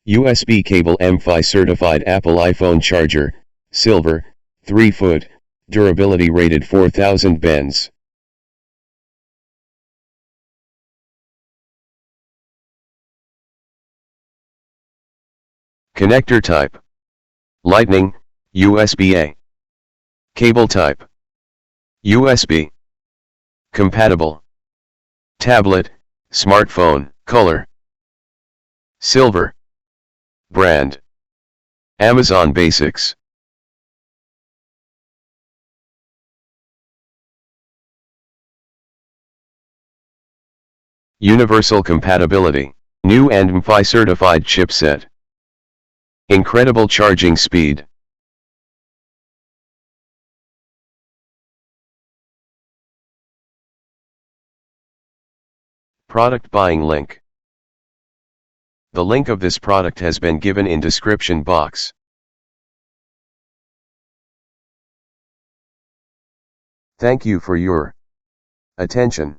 USB cable MFi certified Apple iPhone charger, silver, 3 foot, durability rated 4000 bends. Connector type: Lightning, USB-A. Cable type: USB. Compatible: tablet, smartphone. Color: silver. Brand: Amazon Basics. Universal compatibility: new and MFi certified chipset. Incredible charging speed. Product buying link. The link of this product has been given in description box. Thank you for your attention.